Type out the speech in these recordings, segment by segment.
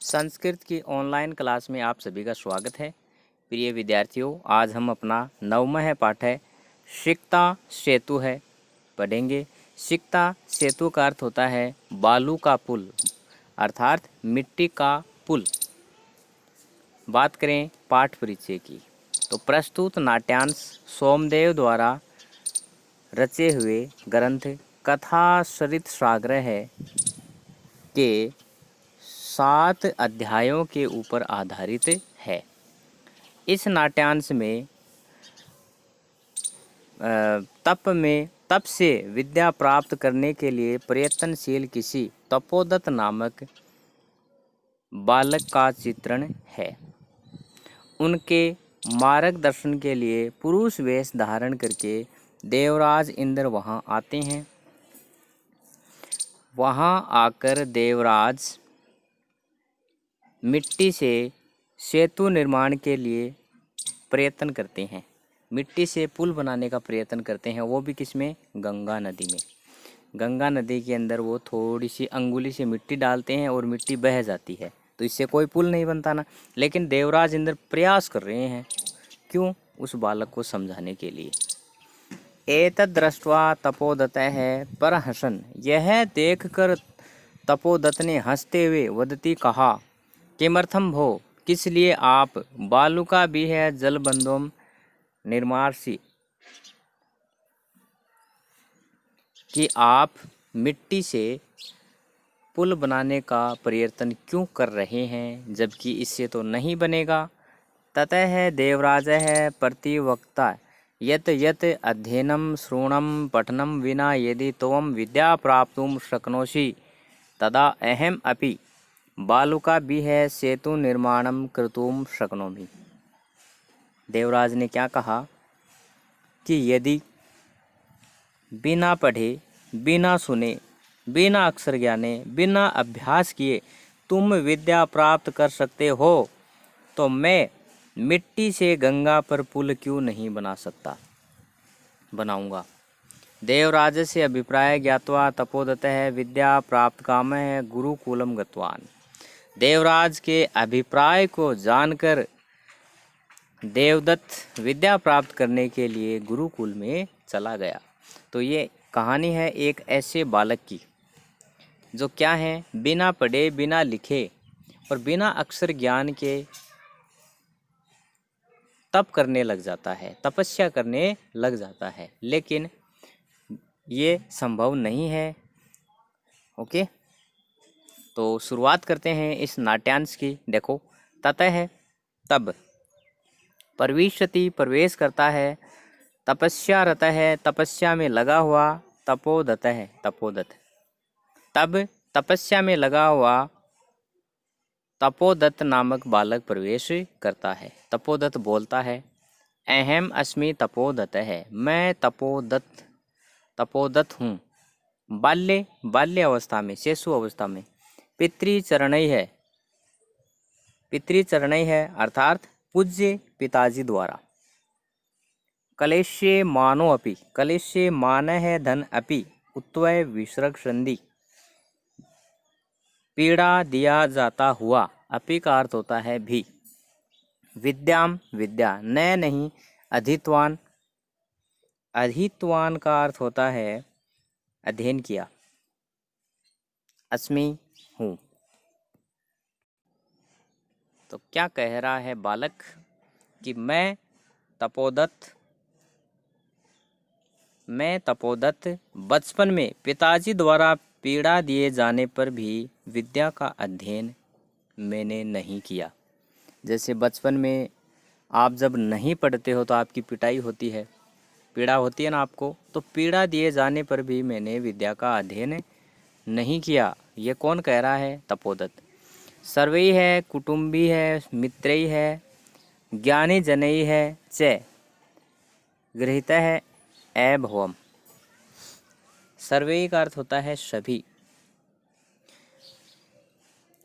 संस्कृत की online class में आप सभी का स्वागत है। प्रिय विद्यार्थियों, आज हम अपना 9वां पाठ है सिक्ता सेतु है पढ़ेंगे। सिक्ता सेतु का अर्थ होता है बालू का पुल अर्थात मिट्टी का पुल। बात करें पाठ परिचय की तो प्रस्तुत नाट्यांश सोमदेव द्वारा रचे हुए ग्रंथ कथा सरित सागर है के 7 अध्यायों के ऊपर आधारित है। इस नाट्यांश में तप से विद्या प्राप्त करने के लिए प्रयत्नशील किसी तपोदत्त नामक बालक का चित्रण है। उनके मार्गदर्शन के लिए पुरुष वेश धारण करके देवराज इंद्र वहां आते हैं। वहां आकर देवराज मिट्टी से सेतु निर्माण के लिए प्रयत्न करते हैं। मिट्टी से पुल बनाने का प्रयत्न करते हैं, वो भी किसमें? गंगा नदी में। गंगा नदी के अंदर वो थोड़ी सी अंगुली से मिट्टी डालते हैं और मिट्टी बह जाती है, तो इससे कोई पुल नहीं बनता ना। लेकिन देवराज इंद्र प्रयास कर रहे हैं, क्यों? उस बालक को समझाने के लिए। एतद् दृष्ट्वा तपोदत्तः परहसन, यह देखकर तपोदत्त ने हंसते हुए वदती कहा, किमर्थम भो, किस लिए आप बालू का भी है जलबंधोम निर्मार्षि, कि आप मिट्टी से पुल बनाने का प्रयत्न क्यों कर रहे हैं, जबकि इससे तो नहीं बनेगा। ततः देवराजः प्रतिवक्ता यत् यत् अध्ययनं श्रवणं पठनं विना यदि त्वं विद्या प्राप्तुं शक्नोषि तदा अहम् अपि बालुकाभिः सेतु निर्माणं कर्तुं शक्नोमि। देवराज ने क्या कहा कि यदि बिना पढ़े, बिना सुने, बिना अक्षर ज्ञाने, बिना अभ्यास किए तुम विद्या प्राप्त कर सकते हो, तो मैं मिट्टी से गंगा पर पुल क्यों नहीं बना सकता, बनाऊंगा। देवराज से अभिप्राय ज्ञात्वा तपोदत्तः विद्या प्राप्त कामः गुरुकुलम गतवान। देवराज के अभिप्राय को जानकर देवदत्त विद्या प्राप्त करने के लिए गुरुकुल में चला गया। तो ये कहानी है एक ऐसे बालक की जो क्या है, बिना पढ़े, बिना लिखे और बिना अक्षर ज्ञान के तप करने लग जाता है, तपस्या करने लग जाता है, लेकिन ये संभव नहीं है। ओके, तो शुरुआत करते हैं इस नाट्यांश की। देखो, ततः है तब, प्रविशति प्रवेश करता है, तपस्या रत है तपस्या में लगा हुआ, तपोदत्त है तपोदत्त, तब तपस्या में लगा हुआ तपोदत्त नामक बालक प्रवेश करता है। तपोदत्त बोलता है, अहम अस्मि तपोदत्त है, मैं तपोदत्त हूँ। बाल्य अवस्था में, शिशु अवस्था में, पितृचरणै है अर्थात पूज्य पिताजी द्वारा। कलेशे मानो अपि, कलेशे मान है धन अपि, उत्वय विसर्ग संधि, पीड़ा दिया जाता हुआ, अपि का अर्थ होता है भी। विद्याम विद्या, न नहीं, अधित्वान, अधित्वान का अर्थ होता है अध्ययन किया। अस्मि हूँ। तो क्या कह रहा है बालक कि मैं तपोदत्त बचपन में पिताजी द्वारा पीड़ा दिए जाने पर भी विद्या का अध्ययन मैंने नहीं किया। जैसे बचपन में आप जब नहीं पढ़ते हो तो आपकी पिटाई होती है, पीड़ा होती है ना आपको, तो पीड़ा दिए जाने पर भी मैंने विद्या का अध्ययन नहीं किया। ये कौन कह रहा है? तपोदत्त। सर्वै है, कुटुंबी है, मित्रई है, ज्ञानी जनई है, च गृहीतः है अभवम। सर्वे का अर्थ होता है सभी,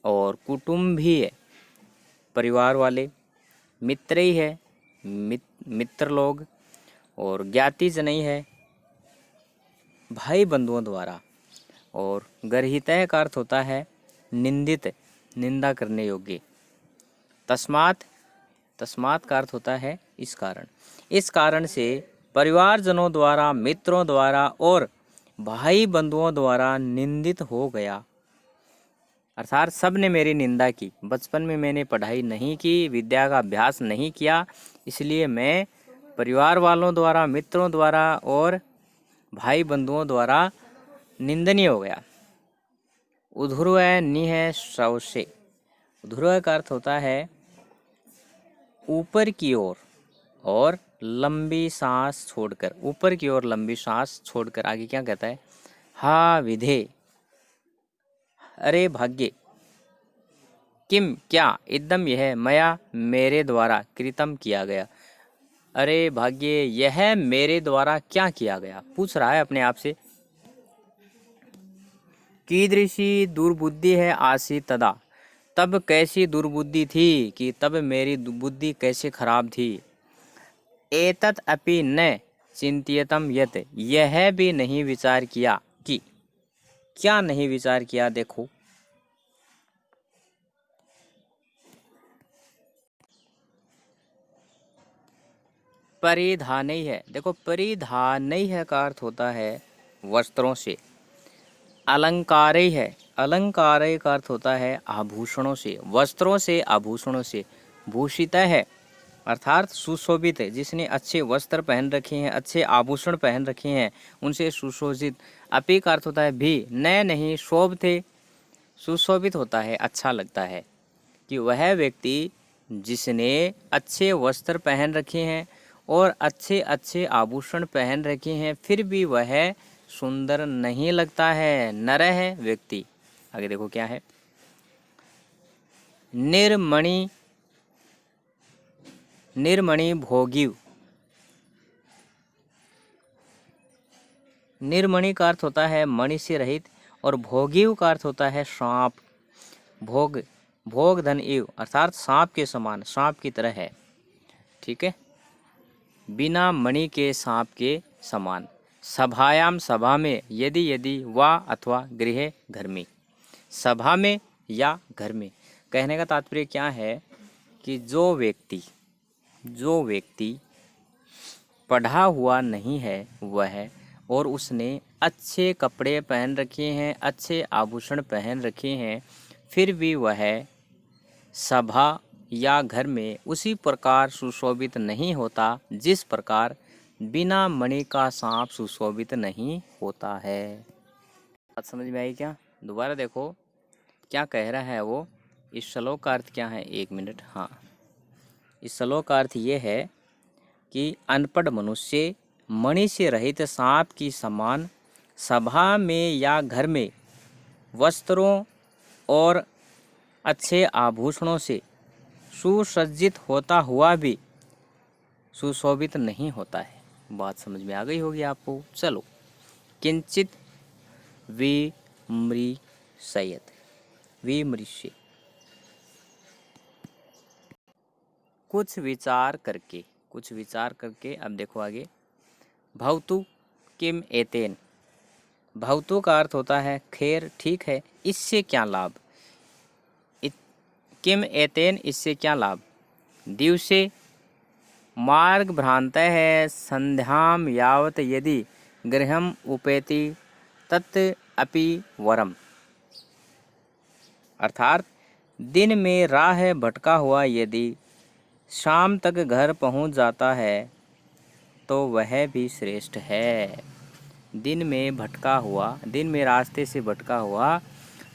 और कुटुंब भी है, परिवार वाले, मित्र ही है, मित्र लोग, और ज्ञाति जनई है, भाई बंधुओं द्वारा, और गर्हितः का अर्थ होता है निंदित, निंदा करने योग्य। तस्मात्, तस्मात् का अर्थ होता है इस कारण। इस कारण से परिवारजनों द्वारा, मित्रों द्वारा और भाई बंधुओं द्वारा निंदित हो गया। अर्थात सब ने मेरी निंदा की। बचपन में मैंने पढ़ाई नहीं की, विद्या का अभ्यास नहीं किया, इसलिए मैं परिवार वालों द्वारा, मित्रों द्वारा और भाई बंधुओं द्वारा निंदनीय हो गया। उध्रुव निह श्रवसे। उध्रुव का अर्थ होता है ऊपर की ओर और लंबी सांस छोड़कर। ऊपर की ओर लंबी सांस छोड़कर आगे क्या कहता है? हा विधे, अरे भाग्य, किम क्या, इदम यह, मया मेरे द्वारा, कृतम किया गया। अरे भाग्य, यह मेरे द्वारा क्या किया गया? पूछ रहा है अपने आप से। कीदृशी दुर्बुद्धि है आसी तदा। तब कैसी दुर्बुद्धि थी कि तब मेरी बुद्धि कैसे खराब थी। एतत् अपि न चिंत्यतम यत, यह भी नहीं विचार किया कि, क्या नहीं विचार किया? देखो, परिधान ही है। देखो, परिधान ही है का अर्थ होता है वस्त्रों से। अलंकार ही है, अलंकार का अर्थ होता है आभूषणों से, वस्त्रों से, आभूषणों से। भूषित है अर्थात सुशोभित है। जिसने अच्छे वस्त्र पहन रखे हैं, अच्छे आभूषण पहन रखे हैं, उनसे सुशोभित। अपी का अर्थ होता है भी, नए नहीं, शोभते, सुशोभित होता है, अच्छा लगता है। कि वह व्यक्ति जिसने अच्छे वस्त्र पहन रखे हैं और अच्छे अच्छे आभूषण पहन रखे हैं, फिर भी वह सुंदर नहीं लगता है, नर है व्यक्ति। आगे देखो क्या है? निर्मणि, निर्मणि भोगिव। निर्मणि का अर्थ होता है मणि से रहित और भोगिव का अर्थ होता है सांप। भोग, भोग धन इव अर्थात सांप के समान, सांप की तरह है। ठीक है, बिना मणि के सांप के समान। सभायाम, सभा में, यदि, यदि, वा अथवा गृह, घर में। सभा में या घर में। कहने का तात्पर्य क्या है कि जो व्यक्ति पढ़ा हुआ नहीं है वह, और उसने अच्छे कपड़े पहन रखे हैं, अच्छे आभूषण पहन रखे हैं, फिर भी वह सभा या घर में उसी प्रकार सुशोभित नहीं होता जिस प्रकार बिना मणि का सांप सुशोभित नहीं होता है। बात समझ में आई क्या? दोबारा देखो क्या कह रहा है वो। इस श्लोक का अर्थ क्या है? 1 मिनट। हाँ, इस श्लोक का अर्थ ये है कि अनपढ़ मनुष्य मणि से रहित सांप की समान सभा में या घर में वस्त्रों और अच्छे आभूषणों से सुसज्जित होता हुआ भी सुशोभित नहीं होता है। बात समझ में आ गई होगी आपको। चलो, किंचित विमृशयत, विमृश्य, कुछ विचार करके, कुछ विचार करके। अब देखो आगे, भवतु किम एतेन। भवतु का अर्थ होता है खैर, ठीक है, इससे क्या लाभ। किम एतेन, इससे क्या लाभ। दिवसे मार्ग भ्रांत है, संध्याम यावत यदि गृहम उपेति तत् अपि वरम। अर्थात दिन में राह भटका हुआ यदि शाम तक घर पहुंच जाता है तो वह भी श्रेष्ठ है। दिन में भटका हुआ, दिन में रास्ते से भटका हुआ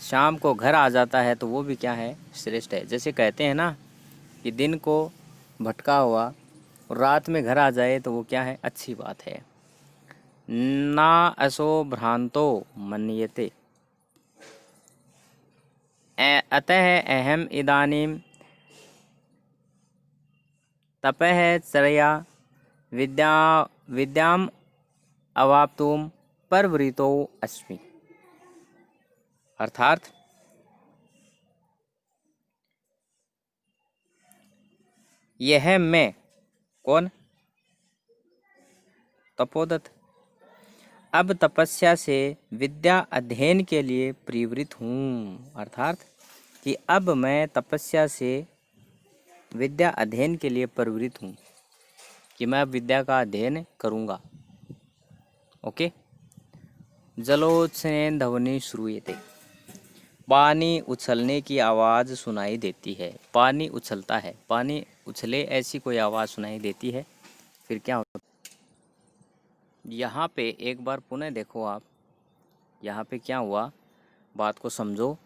शाम को घर आ जाता है तो वो भी क्या है? श्रेष्ठ है। जैसे कहते हैं ना कि दिन को भटका हुआ और रात में घर आ जाए तो वो क्या है? अच्छी बात है। ना असो भ्रांतो मन्यते, अतः अहम इदानीं तपः चरया विद्याम अवाप्तुम परवृतो अस्मि। अर्थात यह मैं, कौन? तपोदत्त, अब तपस्या से विद्या अध्ययन के लिए प्रवृत्त हूँ। अर्थात कि अब मैं तपस्या से विद्या अध्ययन के लिए प्रवृत्त हूँ, कि मैं अब विद्या का अध्ययन करूँगा। ओके। जलोत्सर्जन ध्वनि श्रूयते, पानी उछलने की आवाज़ सुनाई देती है। पानी उछलता है, पानी उछले ऐसी कोई आवाज़ सुनाई देती है, फिर क्या होता? यहाँ पे एक बार पुनः देखो आप, यहाँ पे क्या हुआ, बात को समझो।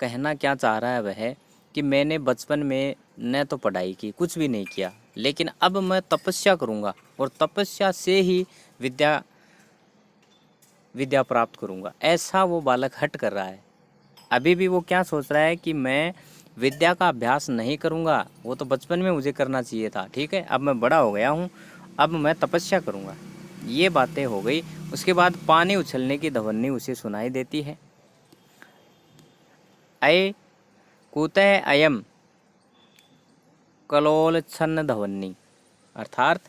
कहना क्या चाह रहा है वह कि मैंने बचपन में न तो पढ़ाई की, कुछ भी नहीं किया, लेकिन अब मैं तपस्या करूँगा और तपस्या से ही विद्या प्राप्त करूँगा, ऐसा वो बालक हट कर रहा है। अभी भी वो क्या सोच रहा है कि मैं विद्या का अभ्यास नहीं करूँगा, वो तो बचपन में मुझे करना चाहिए था, ठीक है, अब मैं बड़ा हो गया हूँ, अब मैं तपस्या करूँगा। ये बातें हो गई। उसके बाद पानी उछलने की ध्वनि उसे सुनाई देती है। अय कुतः अयम कलोलछन्न ध्वनि, अर्थात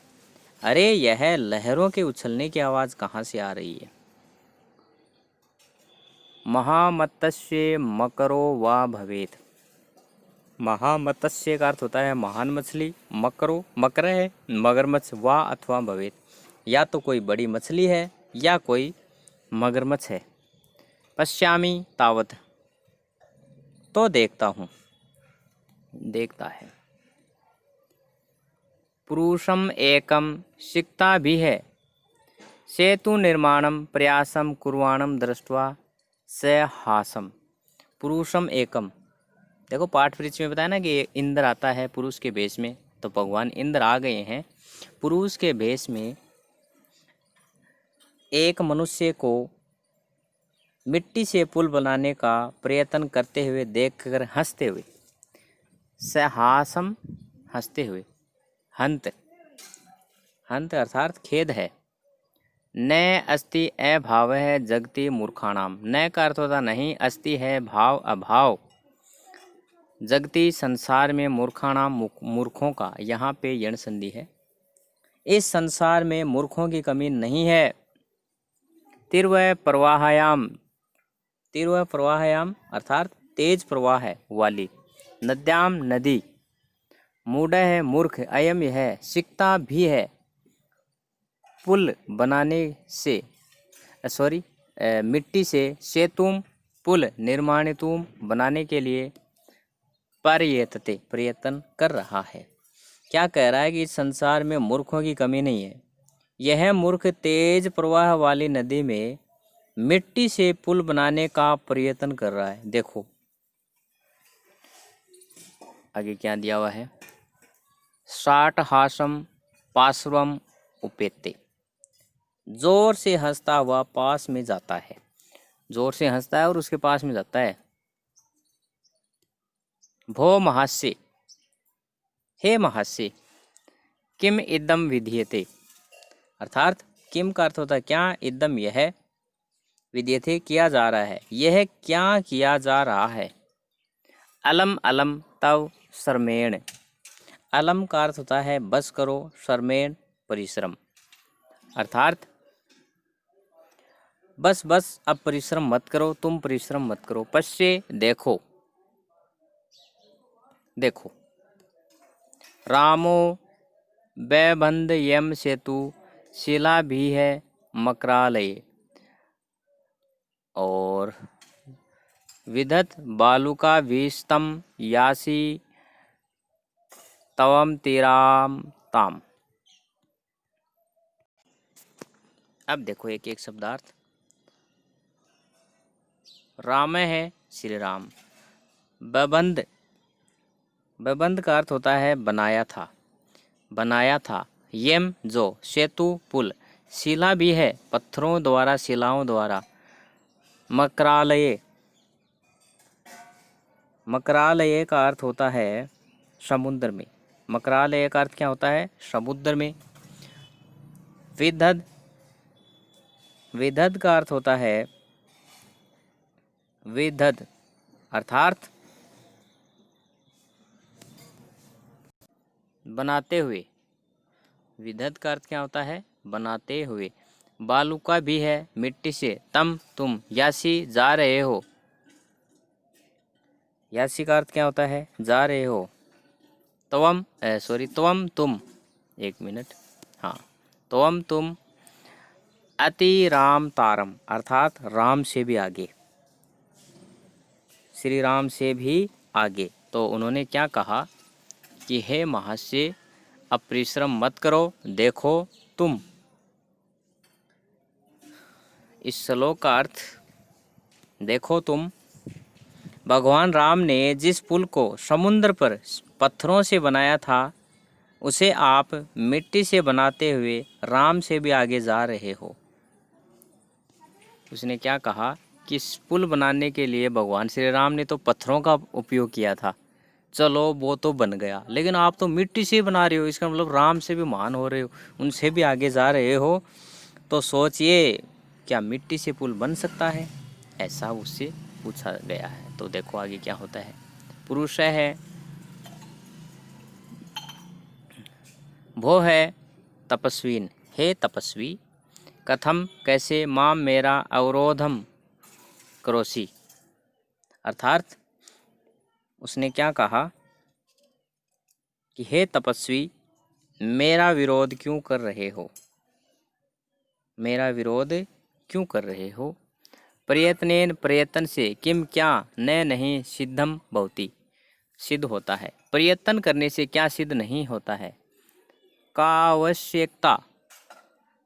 अरे यह लहरों के उछलने की आवाज़ कहाँ से आ रही है। महामत्स्य मकरो वा भवेत, महामत्स्य का अर्थ होता है महान मछली, मकरो मकर है मगरमच्छ, वा अथवा भवेत, या तो कोई बड़ी मछली है या कोई मगरमच्छ है। पश्यामि तावत, तो देखता हूँ, देखता है। पुरुषम एकम सिक्ता भी है, सेतु निर्माणम प्रयासम कुर्वाणम दृष्ट्वा स हासम। पुरुषम एकम, देखो पाठ वृक्ष में बताया ना कि इंद्र आता है पुरुष के भेष में, तो भगवान इंद्र आ गए हैं पुरुष के भेष में। एक मनुष्य को मिट्टी से पुल बनाने का प्रयत्न करते हुए देखकर हंसते हुए, सहासम हंसते हुए, हंत हंत अर्थात खेद है। न अस्ति अभाव है जगति मूर्खाणाम, न का अर्थ होता नहीं, अस्ति है भाव अभाव, जगति संसार में मूर्खाणाम मूर्खों का, यहाँ पे यण संधि है। इस संसार में मूर्खों की कमी नहीं है। तीव्र प्रवाहायाम, तीव्र प्रवाहायाम अर्थात तेज प्रवाह है वाली, नद्याम नदी, मूढ़ है मूर्ख, अयम यह, सिकता भी है, पुल बनाने से मिट्टी से, सेतुम पुल, निर्माणितुम बनाने के लिए, पर्यतते प्रयत्न कर रहा है। क्या कह रहा है कि इस संसार में मूर्खों की कमी नहीं है। यह मूर्ख तेज प्रवाह वाली नदी में मिट्टी से पुल बनाने का प्रयत्न कर रहा है। देखो आगे क्या दिया हुआ है, साठ हासम पार्श्वम उपेते, जोर से हंसता हुआ पास में जाता है, जोर से हंसता है और उसके पास में जाता है। भो महास्य, हे महास्य, किम इदम विधीयते, अर्थात किम का अर्थ होता है क्या, इदम यह, विधीयते किया जा रहा है, यह क्या किया जा रहा है। अलम अलम तव श्रमेण, अलम का अर्थ होता है बस करो, श्रमेण परिश्रम, अर्थात बस बस अब परिश्रम मत करो, तुम परिश्रम मत करो। पश्ये देखो, देखो रामो बैबंध यम सेतु, शिला भी है मकरालय, और विदत बालुका भीस्तम यासी तवम तीराम ताम। अब देखो एक एक शब्दार्थ। राम है श्री राम, बबंध, बबंध का अर्थ होता है बनाया था, बनाया था, यम जो, सेतु पुल, शिला भी है पत्थरों द्वारा, शिलाओं द्वारा, मकरालय, मकरालय का अर्थ होता है समुद्र में, मकरालय का अर्थ क्या होता है, समुद्र में। विदध, विदध का अर्थ होता है, विदध अर्थात बनाते हुए, विदध का अर्थ क्या होता है, बनाते हुए। बालू का भी है मिट्टी से, तम तुम, यासी जा रहे हो, यासी का अर्थ क्या होता है? जा रहे हो। त्वम तुम, एक मिनट, हाँ, त्वम तुम अति राम तारम, अर्थात राम से भी आगे, श्री राम से भी आगे। तो उन्होंने क्या कहा कि हे महर्षि, अब परिश्रम मत करो, देखो तुम। इस श्लोक का अर्थ देखो तुम, भगवान राम ने जिस पुल को समुद्र पर पत्थरों से बनाया था, उसे आप मिट्टी से बनाते हुए राम से भी आगे जा रहे हो। उसने क्या कहा कि इस पुल बनाने के लिए भगवान श्री राम ने तो पत्थरों का उपयोग किया था, चलो वो तो बन गया, लेकिन आप तो मिट्टी से बना रहे हो, इसका मतलब राम से भी महान हो रहे हो, उनसे भी आगे जा रहे हो। तो सोचिए, क्या मिट्टी से पुल बन सकता है? ऐसा उससे पूछा गया है। तो देखो आगे क्या होता है। पुरुष है, वो है तपस्वीन, हे तपस्वी, कथम कैसे, माम मेरा अवरोधम करोसी, अर्थात उसने क्या कहा कि हे तपस्वी, मेरा विरोध क्यों कर रहे हो, मेरा विरोध क्यों कर रहे हो। प्रयत्नेन, प्रयत्न से, किम क्या, न नहीं, सिद्धम भवति, सिद्ध होता है। प्रयत्न करने से क्या सिद्ध नहीं होता है। का आवश्यकता,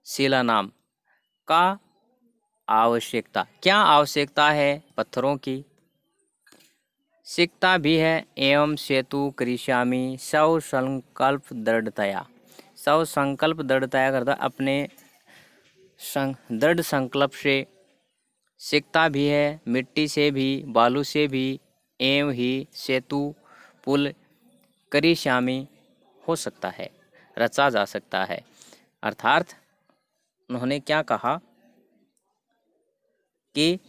शिला नाम, का आवश्यकता, क्या आवश्यकता है पत्थरों की। सिकता भी है, एवं सेतु करिष्यामि सौ संकल्प दृढ़तया, सौ संकल्प दृढ़तया करता अपने दृढ़ संकल्प से। सिकता भी है, मिट्टी से भी, बालू से भी, एवं ही सेतु पुल करिष्यामि हो सकता है, रचा जा सकता है। अर्थात उन्होंने क्या कहा कि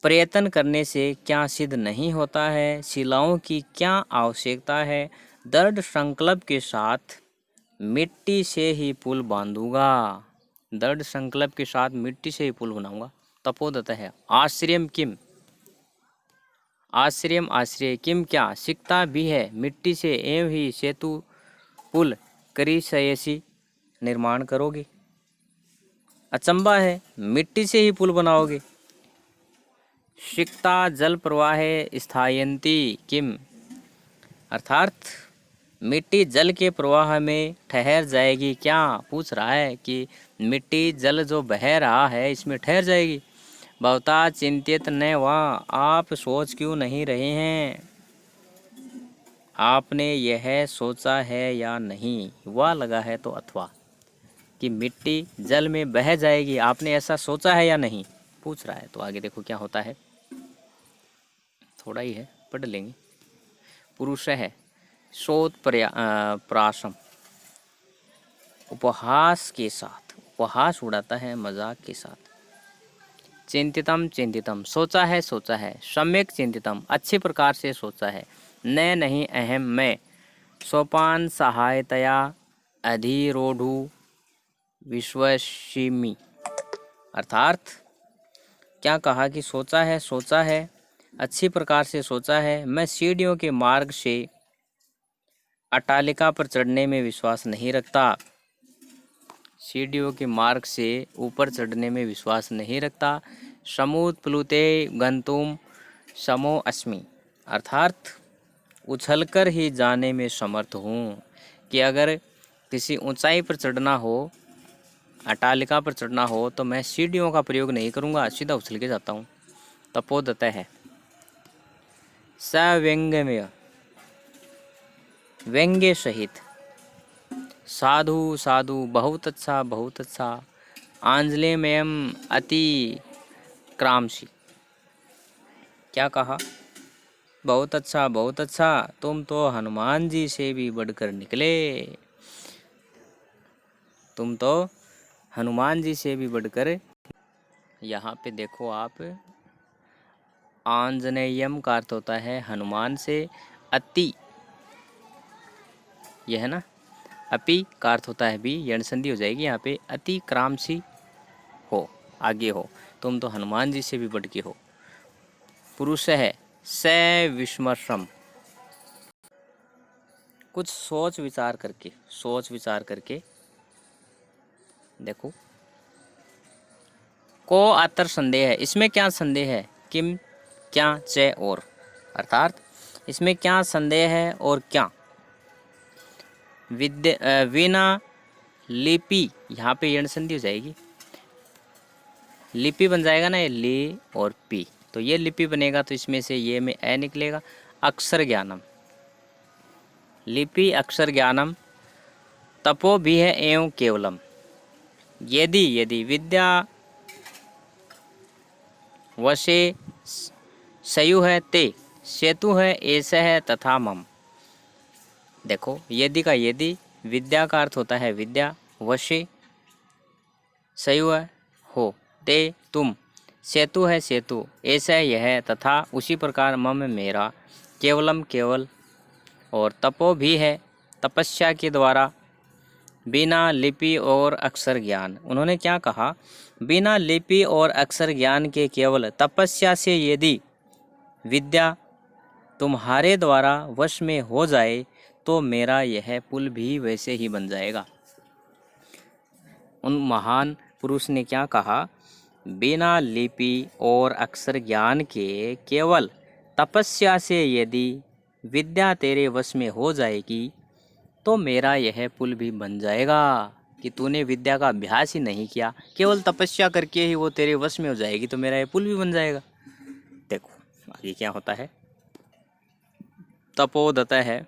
प्रयत्न करने से क्या सिद्ध नहीं होता है, शिलाओं की क्या आवश्यकता है, दृढ़ संकल्प के साथ मिट्टी से ही पुल बांधूंगा, दृढ़ संकल्प के साथ मिट्टी से ही पुल बनाऊंगा। तपोदत है, आश्रयम किम, आश्रयम आश्रय, किम क्या, सिकता भी है, मिट्टी से, एवं ही सेतु पुल करिष्यसि, निर्माण करोगे। अचंबा है, मिट्टी से ही पुल बनाओगे। सिकता जल प्रवाहे स्थायन्ति किम, अर्थात मिट्टी जल के प्रवाह में ठहर जाएगी क्या, पूछ रहा है कि मिट्टी जल जो बह रहा है इसमें ठहर जाएगी। भवता चिंतित न वा, आप सोच क्यों नहीं रहे हैं, आपने यह सोचा है या नहीं, वह लगा है तो अथवा, कि मिट्टी जल में बह जाएगी, आपने ऐसा सोचा है या नहीं, पूछ रहा है। तो आगे देखो क्या होता है, थोड़ा ही है, पढ़ लेंगे। पुरुष है, शोध प्रासम, उपहास के साथ, उपहास उड़ाता है मजाक के साथ। चिंतितम, चिंतितम, सोचा है, सोचा है। सम्यक चिंतितम, अच्छे प्रकार से सोचा है। न नहीं, अहम, मैं। सोपान सहायतया अधिरोढ़ु विश्वसिमि, अर्थात क्या कहा कि सोचा है, सोचा है, अच्छी प्रकार से सोचा है, मैं सीढ़ियों के मार्ग से अट्टालिका पर चढ़ने में विश्वास नहीं रखता, सीढ़ियों के मार्ग से ऊपर चढ़ने में विश्वास नहीं रखता। समुद्र प्लुते गंतुम समो अस्मि, अर्थात उछलकर ही जाने में समर्थ हूँ, कि अगर किसी ऊंचाई पर चढ़ना हो, अट्टालिका पर चढ़ना हो, तो मैं सीढ़ियों का प्रयोग नहीं करूँगा, सीधा उछल के जाता हूँ। तपोदत है, सव्यंग्यमय, व्यंग्य सहित। साधु साधु, बहुत अच्छा, बहुत अच्छा। आंजलेमयम अति क्रामसी, क्या कहा, बहुत अच्छा, बहुत अच्छा, तुम तो हनुमान जी से भी बढ़कर निकले, तुम तो हनुमान जी से भी बढ़कर। यहाँ पे देखो आप, आंजनेयम का अर्थ होता है हनुमान से, अति, यह है ना, अपि का अर्थ होता है भी, यण संधि हो जाएगी यहाँ पे, अति क्रामसी हो, आगे हो। तुम तो हनुमान जी से भी बढ़ के हो। पुरुष है स विस्मर्शम। कुछ सोच विचार करके देखो। को आतर संदेह है, इसमें क्या संदेह है? किम, क्या, च, और, अर्थात इसमें क्या संदेह है और क्या? वीणा लिपि, यहाँ पे यण संधि हो जाएगी, लिपि बन जाएगा ना, ये ली और पी, तो ये लिपि बनेगा, तो इसमें से ये में ए निकलेगा। अक्षर ज्ञानम, लिपि अक्षर ज्ञानम, तपो भी है एवं केवलम। यदि विद्या वशे सयु है ते, सेतु है ऐसा है तथा मम। देखो यदि का यदि, विद्या का अर्थ होता है विद्या, वशे सयु है हो, ते तुम, सेतु है सेतु, ऐसा यह, तथा उसी प्रकार मम मेरा, केवलम केवल, और तपो भी है तपस्या के द्वारा, बिना लिपि और अक्षर ज्ञान। उन्होंने क्या कहा? बिना लिपि और अक्षर ज्ञान के केवल तपस्या से यदि विद्या तुम्हारे द्वारा वश में हो जाए तो मेरा यह पुल भी वैसे ही बन जाएगा। उन महान पुरुष ने क्या कहा? बिना लिपि और अक्षर ज्ञान के केवल तपस्या से यदि विद्या तेरे वश में हो जाएगी तो मेरा यह पुल भी बन जाएगा। कि तूने विद्या का अभ्यास ही नहीं किया, केवल तपस्या करके ही वो तेरे वश में हो जाएगी, तो मेरा यह पुल भी बन जाएगा। देखो आगे क्या होता है। तपोदत है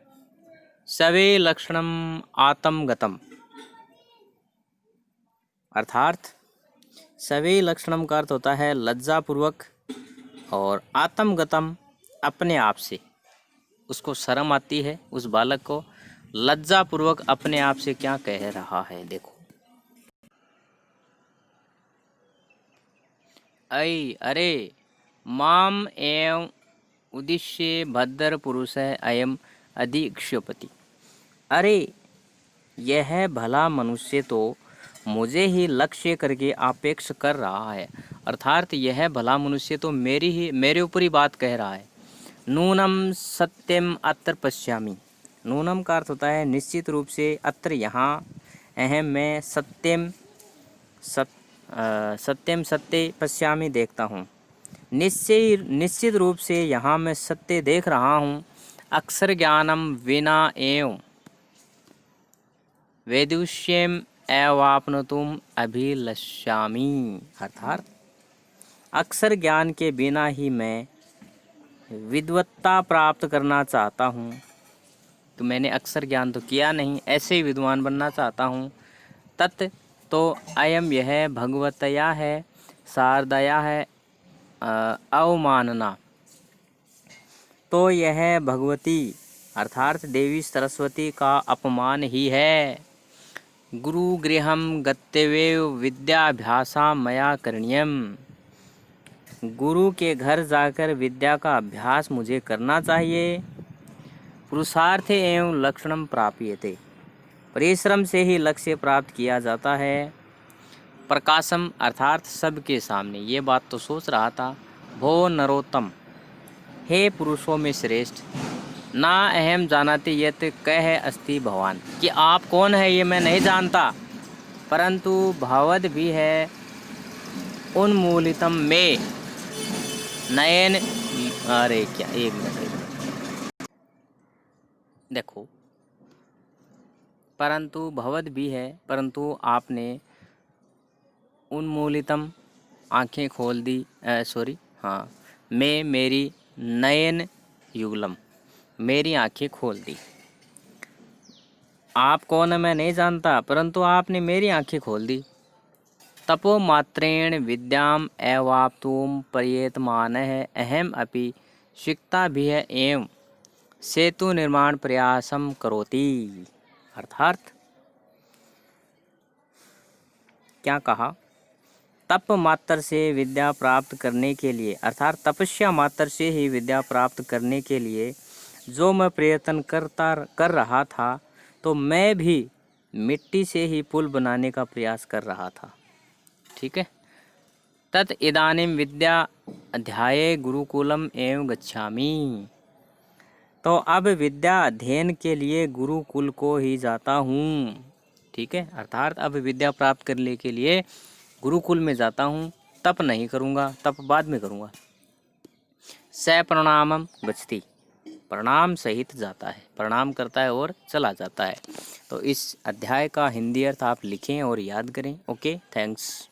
सवे लक्षणम आत्मगतम, अर्थात सवे लक्षणम का अर्थ होता है लज्जापूर्वक, और आत्मगतम अपने आप से, उसको शर्म आती है उस बालक को, लज्जापूर्वक अपने आप से क्या कह रहा है। देखो ऐ अरे माम एवं उद्देश्य भद्र पुरुष है अयम अधिक्षपति। अरे यह भला मनुष्य तो मुझे ही लक्ष्य करके अपेक्ष कर रहा है, अर्थात यह भला मनुष्य तो मेरे ऊपर ही बात कह रहा है। नूनम सत्यम अत्र पश्यामि, नूनम का अर्थ होता है निश्चित रूप से, अत्र यहाँ, अहम मैं, सत्यम सत्य, पश्यामि देखता हूँ, निश्चित रूप से यहाँ मैं सत्य देख रहा हूँ। अक्षर ज्ञानम विना एवं वेदुष्यम एवाप्नतुम अभिलष्यामि, अर्थात अक्षर ज्ञान के बिना ही मैं विद्वत्ता प्राप्त करना चाहता हूँ। तो मैंने अक्षर ज्ञान तो किया नहीं, ऐसे ही विद्वान बनना चाहता हूँ। तत् तो अयम यह भगवतया है, शारदया है, अवमानना, तो यह भगवती अर्थात देवी सरस्वती का अपमान ही है। गुरु गृहम गत्यवे विद्याभ्यासा मया करणीयम, गुरु के घर जाकर विद्या का अभ्यास मुझे करना चाहिए। पुरुषार्थ एवं लक्षणम प्राप्यते, परिश्रम से ही लक्ष्य प्राप्त किया जाता है। प्रकाशम अर्थात सबके सामने, ये बात तो सोच रहा था। भो नरोत्तम, हे पुरुषों में श्रेष्ठ, ना अहम जानते यत कह अस्ति भगवान, कि आप कौन है ये मैं नहीं जानता, परंतु भवद भी है उन्मूलितम में नयन। अरे क्या, एक मिनट देखो, परंतु भवद भी है, परंतु आपने उन्मूलितम आंखें खोल दी, सॉरी हाँ, मैं मेरी नयन युगलम, मेरी आंखें खोल दी। आप कौन है मैं नहीं जानता, परंतु आपने मेरी आंखें खोल दी। तपो मात्रेण विद्याम एवाप्तुम प्रयतमान है अहम अपि शिक्षा भी है एवं सेतु निर्माण प्रयासम करोति, अर्थात क्या कहा? तप मात्र से विद्या प्राप्त करने के लिए, अर्थात तपस्या मात्र से ही विद्या प्राप्त करने के लिए जो मैं प्रयत्न कर रहा था, तो मैं भी मिट्टी से ही पुल बनाने का प्रयास कर रहा था। ठीक है, तत् इदानीं विद्या अध्याये गुरुकुलम एवं गच्छामि। तो अब विद्या अध्ययन के लिए गुरुकुल को ही जाता हूँ। ठीक है, अर्थात अब विद्या प्राप्त करने के लिए गुरुकुल में जाता हूँ। तप नहीं करूँगा, तप बाद में करूँगा। स प्रणामम गच्छति, प्रणाम सहित जाता है, प्रणाम करता है और चला जाता है। तो इस अध्याय का हिंदी अर्थ आप लिखें और याद करें। Okay, thanks.